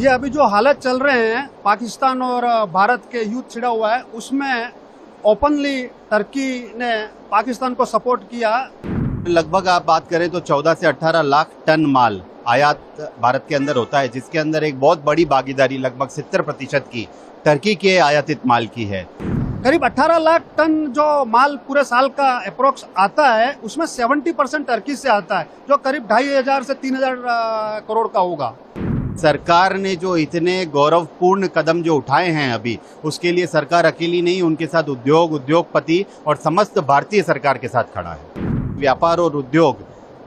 ये अभी जो हालत चल रहे हैं पाकिस्तान और भारत के युद्ध छिड़ा हुआ है, उसमें ओपनली टर्की ने पाकिस्तान को सपोर्ट किया। लगभग आप बात करें तो 14 से 18 लाख टन माल आयात भारत के अंदर होता है, जिसके अंदर एक बहुत बड़ी भागीदारी लगभग 70% की टर्की के आयातित माल की है। करीब 18 लाख टन जो माल पूरे साल का अप्रोक्स आता है, उसमें 70% टर्की से आता है, जो करीब 2500 से 3000 करोड़ का होगा। सरकार ने जो इतने गौरवपूर्ण कदम जो उठाए हैं अभी, उसके लिए सरकार अकेली नहीं, उनके साथ उद्योगपति और समस्त भारतीय सरकार के साथ खड़ा है। व्यापार और उद्योग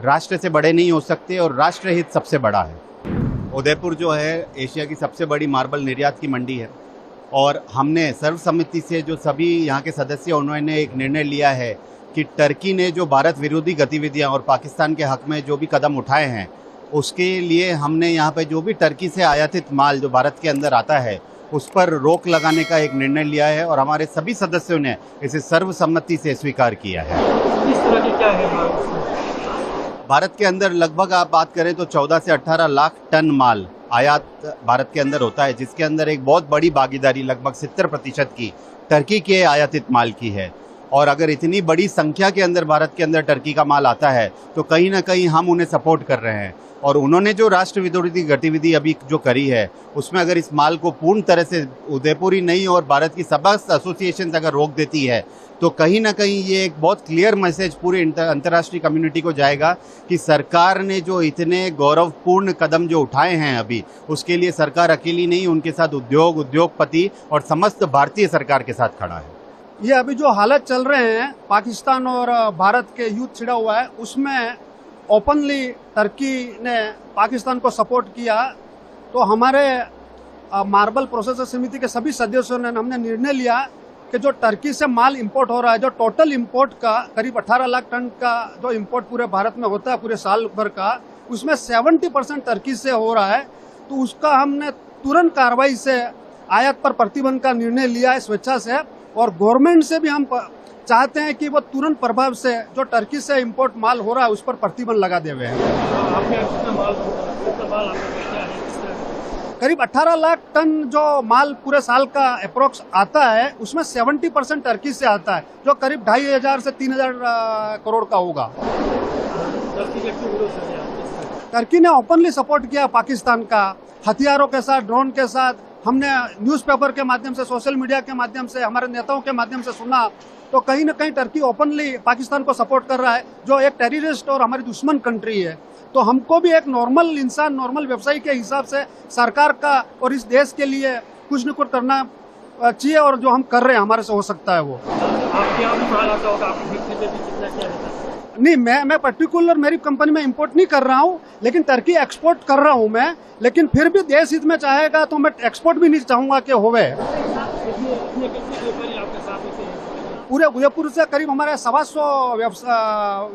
राष्ट्र से बड़े नहीं हो सकते और राष्ट्र हित सबसे बड़ा है। उदयपुर जो है एशिया की सबसे बड़ी मार्बल निर्यात की मंडी है और हमने सर्वसम्मति से जो सभी यहाँ के सदस्य, उन्होंने एक निर्णय लिया है कि टर्की ने जो भारत विरोधी गतिविधियाँ और पाकिस्तान के हक में जो भी कदम उठाए हैं, उसके लिए हमने यहाँ पे जो भी टर्की से आयातित माल जो भारत के अंदर आता है, उस पर रोक लगाने का एक निर्णय लिया है और हमारे सभी सदस्यों ने इसे सर्वसम्मति से स्वीकार किया है। इस तरह की क्या है भारत के अंदर लगभग आप बात करें तो 14 से 18 लाख टन माल आयात भारत के अंदर होता है, जिसके अंदर एक बहुत बड़ी भागीदारी लगभग 70% की टर्की के आयातित माल की है। और अगर इतनी बड़ी संख्या के अंदर भारत के अंदर टर्की का माल आता है, तो कहीं ना कहीं हम उन्हें सपोर्ट कर रहे हैं। और उन्होंने जो राष्ट्र विरोधी गतिविधि अभी जो करी है, उसमें अगर इस माल को पूर्ण तरह से उदयपुर ही नहीं और भारत की समस्त एसोसिएशन अगर रोक देती है, तो कहीं ना कहीं ये एक बहुत क्लियर मैसेज पूरे अंतर्राष्ट्रीय कम्युनिटी को जाएगा कि सरकार ने जो इतने गौरवपूर्ण कदम जो उठाए हैं अभी, उसके लिए सरकार अकेली नहीं, उनके साथ उद्योगपति और समस्त भारतीय सरकार के साथ खड़ा है। ये अभी जो हालत चल रहे हैं पाकिस्तान और भारत के युद्ध छिड़ा हुआ है, उसमें ओपनली टर्की ने पाकिस्तान को सपोर्ट किया। तो हमारे मार्बल प्रोसेसर समिति के सभी सदस्यों ने हमने निर्णय लिया कि जो टर्की से माल इंपोर्ट हो रहा है, जो टोटल इंपोर्ट का करीब 18 लाख टन का जो इंपोर्ट पूरे भारत में होता है पूरे साल भर का, उसमें 70% टर्की से हो रहा है। तो उसका हमने तुरंत कार्रवाई से आयात पर प्रतिबंध का निर्णय लिया है स्वेच्छा से, और गवर्नमेंट से भी हम चाहते हैं कि वो तुरंत प्रभाव से जो टर्की से इंपोर्ट माल हो रहा है उस पर प्रतिबंध लगा दे हुए हैं। करीब 18 लाख टन जो माल पूरे साल का अप्रोक्स आता है, उसमें 70% टर्की से आता है, जो करीब 2500 से 3000 करोड़ का होगा। टर्की ने ओपनली सपोर्ट किया पाकिस्तान का, हथियारों के साथ, ड्रोन के साथ। हमने न्यूज़पेपर के माध्यम से, सोशल मीडिया के माध्यम से, हमारे नेताओं के माध्यम से सुना, तो कहीं ना कहीं टर्की ओपनली पाकिस्तान को सपोर्ट कर रहा है, जो एक टेररिस्ट और हमारी दुश्मन कंट्री है। तो हमको भी एक नॉर्मल इंसान, नॉर्मल व्यवसायी के हिसाब से सरकार का और इस देश के लिए कुछ न कुछ करना चाहिए, और जो हम कर रहे हैं हमारे से हो सकता है वो। नहीं, मैं पर्टिकुलर मेरी कंपनी में इंपोर्ट नहीं कर रहा हूँ, लेकिन टर्की एक्सपोर्ट कर रहा हूँ मैं। लेकिन फिर भी देश हित में चाहेगा तो मैं एक्सपोर्ट भी नहीं चाहूँगा कि होवे। पूरे उदयपुर से करीब हमारे 125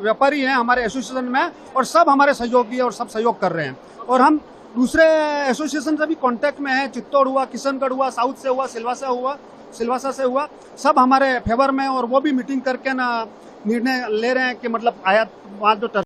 व्यापारी हैं हमारे एसोसिएशन में, और सब हमारे सहयोगी और सब सहयोग कर रहे हैं। और हम दूसरे एसोसिएशन से भी कांटेक्ट में हैं, चित्तौड़ हुआ, किशनगढ़ हुआ, साउथ से हुआ, सिलवासा से हुआ, सब हमारे फेवर में, और वो भी मीटिंग करके ना निर्णय ले रहे हैं कि मतलब आयात जो